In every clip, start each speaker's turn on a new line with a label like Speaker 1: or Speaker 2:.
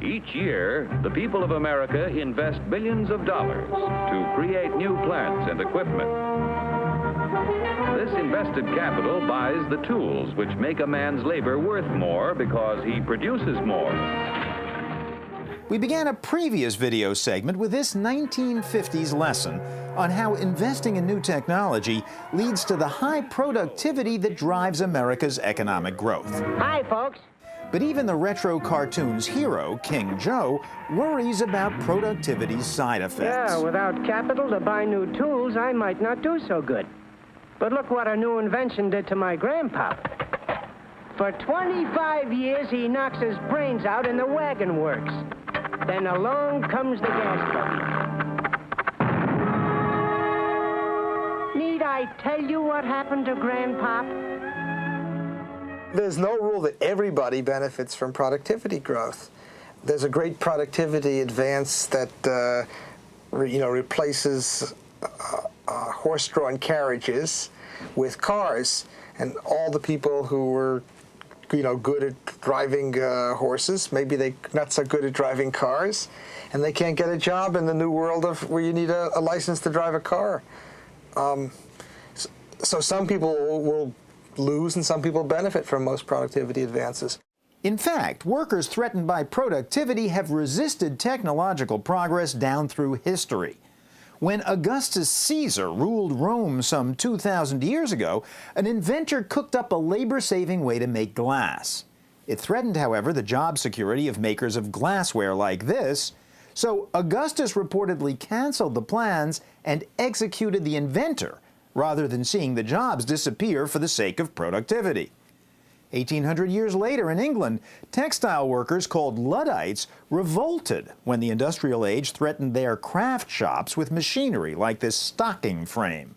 Speaker 1: Each year, the people of America invest billions of dollars to create new plants and equipment. This invested capital buys the tools which make a man's labor worth more because he produces more.
Speaker 2: We began a previous video segment with this 1950s lesson on how investing in new technology leads to the high productivity that drives America's economic growth.
Speaker 3: Hi, folks.
Speaker 2: But even the retro cartoon's hero, King Joe, worries about productivity's side effects.
Speaker 3: Yeah, without capital to buy new tools, I might not do so good. But look what a new invention did to my grandpa. For 25 years, he knocks his brains out and the wagon works. Then along comes the gas button. Need I tell you what happened to Grandpop?
Speaker 4: There's no rule that everybody benefits from productivity growth. There's a great productivity advance that replaces horse-drawn carriages with cars, and all the people who were good at driving horses, maybe they're not so good at driving cars, and they can't get a job in the new world of where you need a license to drive a car. So some people will lose and some people benefit from most productivity advances.
Speaker 2: In fact, workers threatened by productivity have resisted technological progress down through history. When Augustus Caesar ruled Rome some 2,000 years ago, an inventor cooked up a labor-saving way to make glass. It threatened, however, the job security of makers of glassware like this, so Augustus reportedly canceled the plans and executed the inventor, rather than seeing the jobs disappear for the sake of productivity. 1,800 years later in England, textile workers called Luddites revolted when the industrial age threatened their craft shops with machinery like this stocking frame.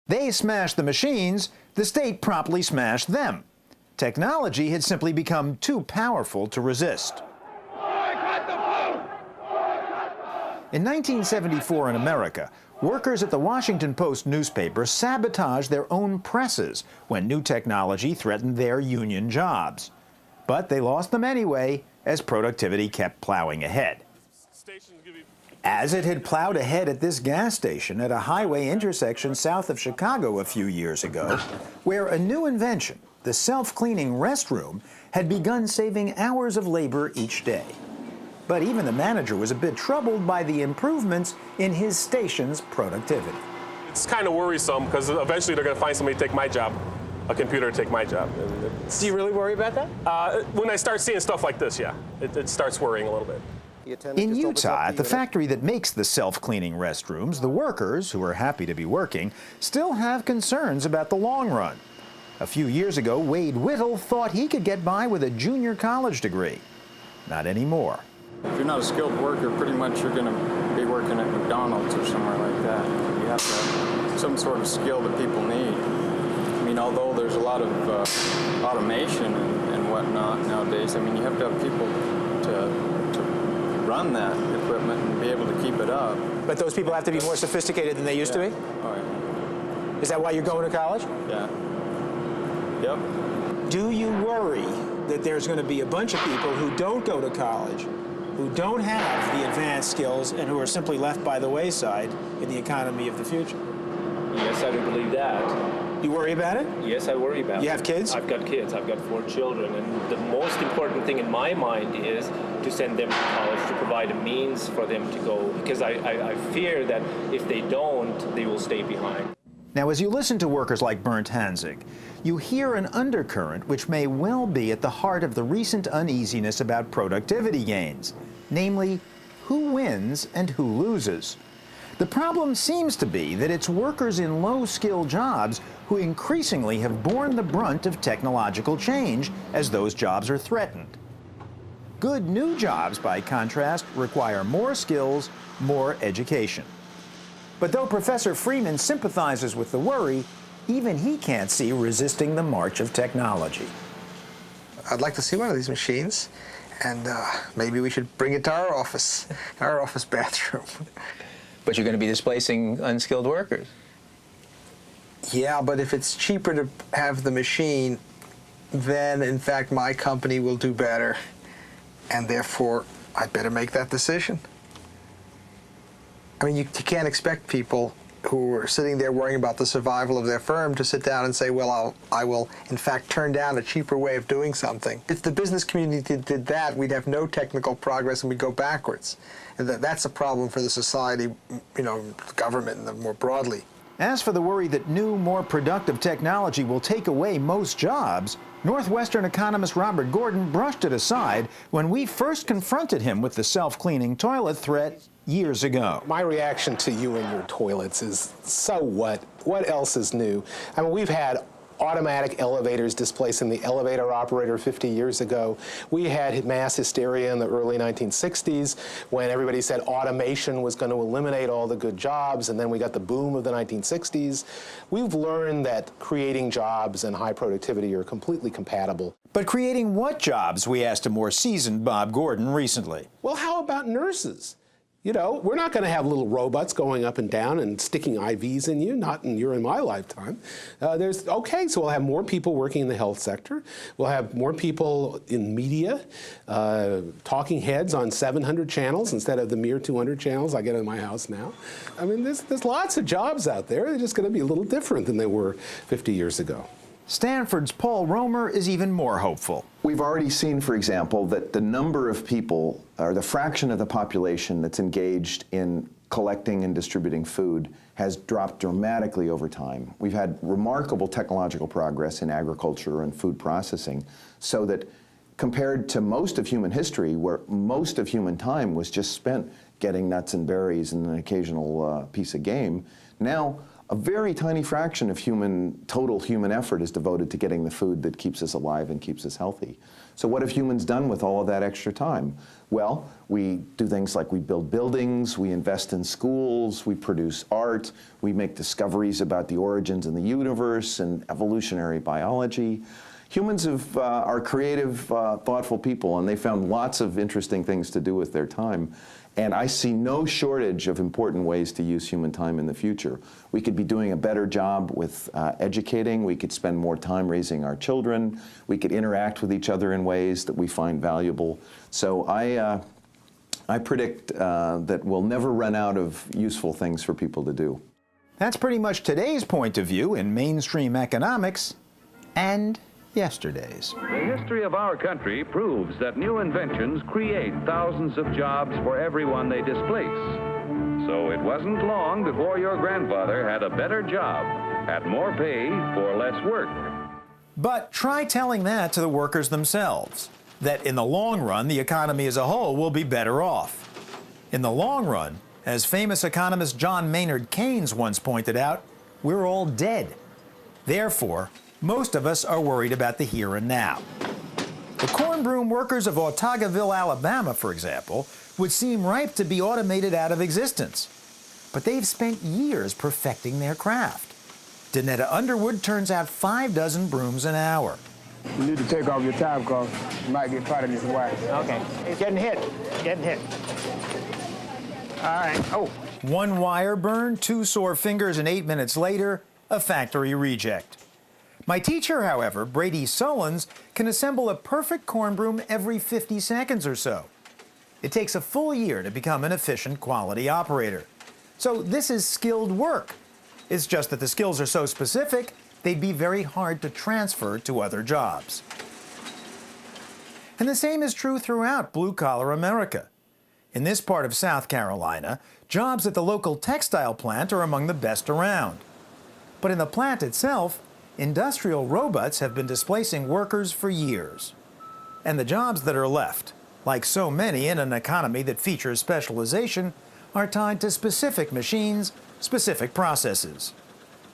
Speaker 2: They smashed the machines, the state promptly smashed them. Technology had simply become too powerful to resist. In 1974 in America, workers at the Washington Post newspaper sabotaged their own presses when new technology threatened their union jobs. But they lost them anyway as productivity kept plowing ahead. As it had plowed ahead at this gas station at a highway intersection south of Chicago a few years ago, where a new invention, the self-cleaning restroom, had begun saving hours of labor each day. But even the manager was a bit troubled by the improvements in his station's productivity.
Speaker 5: It's kind of worrisome because eventually they're going to find somebody to take my job, a computer to take my job.
Speaker 6: Do you really worry about that?
Speaker 5: When I start seeing stuff like this, yeah, it starts worrying a little bit.
Speaker 2: In Utah, at the factory that makes the self-cleaning restrooms, the workers, who are happy to be working, still have concerns about the long run. A few years ago, Wade Whittle thought he could get by with a junior college degree. Not anymore.
Speaker 7: If you're not a skilled worker, pretty much you're going to be working at McDonald's or somewhere like that. You have to have some sort of skill that people need. I mean, although there's a lot of automation and whatnot nowadays, I mean, you have to have people to run that equipment and be able to keep it up.
Speaker 6: But those people have to be more sophisticated than they used to be?
Speaker 7: Oh, yeah.
Speaker 6: Is that why you're going to college?
Speaker 7: Yeah. Yep.
Speaker 6: Do you worry that there's going to be a bunch of people who don't go to college, who don't have the advanced skills, and who are simply left by the wayside in the economy of the future?
Speaker 8: Yes, I do believe that.
Speaker 6: You worry about it?
Speaker 8: Yes, I worry about it.
Speaker 6: You have kids?
Speaker 8: I've got kids. I've got 4 children. And the most important thing in my mind is to send them to college, to provide a means for them to go, because I fear that if they don't, they will stay behind.
Speaker 2: Now, as you listen to workers like Bernd Hanzig, you hear an undercurrent which may well be at the heart of the recent uneasiness about productivity gains, namely, who wins and who loses. The problem seems to be that it's workers in low-skill jobs who increasingly have borne the brunt of technological change as those jobs are threatened. Good new jobs, by contrast, require more skills, more education. But though Professor Freeman sympathizes with the worry, even he can't see resisting the march of technology.
Speaker 4: I'd like to see one of these machines, and maybe we should bring it to our office bathroom.
Speaker 9: But you're going to be displacing unskilled workers.
Speaker 4: Yeah, but if it's cheaper to have the machine, then in fact my company will do better, and therefore I'd better make that decision. I mean, you can't expect people who are sitting there worrying about the survival of their firm to sit down and say, well, I will, in fact, turn down a cheaper way of doing something. If the business community did that, we'd have no technical progress and we'd go backwards. And that's a problem for the society, you know, the government and more broadly.
Speaker 2: As for the worry that new, more productive technology will take away most jobs, Northwestern economist Robert Gordon brushed it aside when we first confronted him with the self-cleaning toilet threat years ago.
Speaker 10: My reaction to you and your toilets is, so what? What else is new? I mean, we've had automatic elevators displacing the elevator operator 50 years ago. We had mass hysteria in the early 1960s when everybody said automation was going to eliminate all the good jobs, and then we got the boom of the 1960s. We've learned that creating jobs and high productivity are completely compatible.
Speaker 2: But creating what jobs, we asked a more seasoned Bob Gordon recently.
Speaker 10: Well, how about nurses? You know, we're not going to have little robots going up and down and sticking IVs in you, not in your and my lifetime. So we'll have more people working in the health sector. We'll have more people in media, talking heads on 700 channels instead of the mere 200 channels I get in my house now. I mean, there's lots of jobs out there. They're just going to be a little different than they were 50 years ago.
Speaker 2: Stanford's Paul Romer is even more hopeful.
Speaker 11: We've already seen, for example, that the number of people, or the fraction of the population that's engaged in collecting and distributing food has dropped dramatically over time. We've had remarkable technological progress in agriculture and food processing, so that compared to most of human history, where most of human time was just spent getting nuts and berries and an occasional piece of game, now a very tiny fraction of total human effort is devoted to getting the food that keeps us alive and keeps us healthy. So what have humans done with all of that extra time? Well, we do things like we build buildings, we invest in schools, we produce art, we make discoveries about the origins of the universe and evolutionary biology. Humans are creative, thoughtful people, and they found lots of interesting things to do with their time. And I see no shortage of important ways to use human time in the future. We could be doing a better job with educating. We could spend more time raising our children. We could interact with each other in ways that we find valuable. So I predict that we'll never run out of useful things for people to do.
Speaker 2: That's pretty much today's point of view in mainstream economics and yesterday's.
Speaker 1: The history of our country proves that new inventions create thousands of jobs for everyone they displace. So it wasn't long before your grandfather had a better job, at more pay for less work.
Speaker 2: But try telling that to the workers themselves, that in the long run, the economy as a whole will be better off. In the long run, as famous economist John Maynard Keynes once pointed out, we're all dead. Therefore, most of us are worried about the here and now. The corn broom workers of Otagoville, Alabama, for example, would seem ripe to be automated out of existence. But they've spent years perfecting their craft. Danetta Underwood turns out 6 brooms an hour.
Speaker 12: You need to take off your time because you might get caught in this wax.
Speaker 3: Okay. Getting hit. All right. Oh.
Speaker 2: 1 wire burn, 2 sore fingers, and 8 minutes later, a factory reject. My teacher, however, Brady Sullins, can assemble a perfect corn broom every 50 seconds or so. It takes a full year to become an efficient quality operator. So this is skilled work. It's just that the skills are so specific, they'd be very hard to transfer to other jobs. And the same is true throughout blue-collar America. In this part of South Carolina, jobs at the local textile plant are among the best around. But in the plant itself, industrial robots have been displacing workers for years. And the jobs that are left, like so many in an economy that features specialization, are tied to specific machines, specific processes.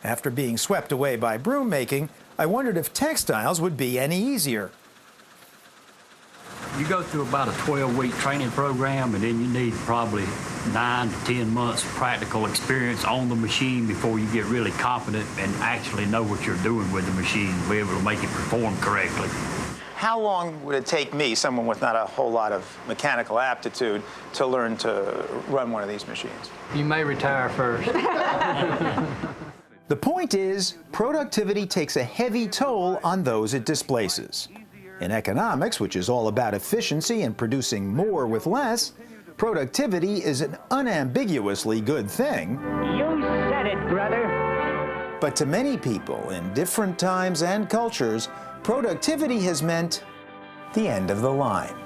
Speaker 2: After being swept away by broom making, I wondered if textiles would be any easier.
Speaker 13: You go through about a 12-week training program, and then you need probably 9 to 10 months of practical experience on the machine before you get really competent and actually know what you're doing with the machine and be able to make it perform correctly.
Speaker 14: How long would it take me, someone with not a whole lot of mechanical aptitude, to learn to run one of these machines?
Speaker 13: You may retire first.
Speaker 2: The point is, productivity takes a heavy toll on those it displaces. In economics, which is all about efficiency and producing more with less, productivity is an unambiguously good thing.
Speaker 3: You said it, brother.
Speaker 2: But to many people in different times and cultures, productivity has meant the end of the line.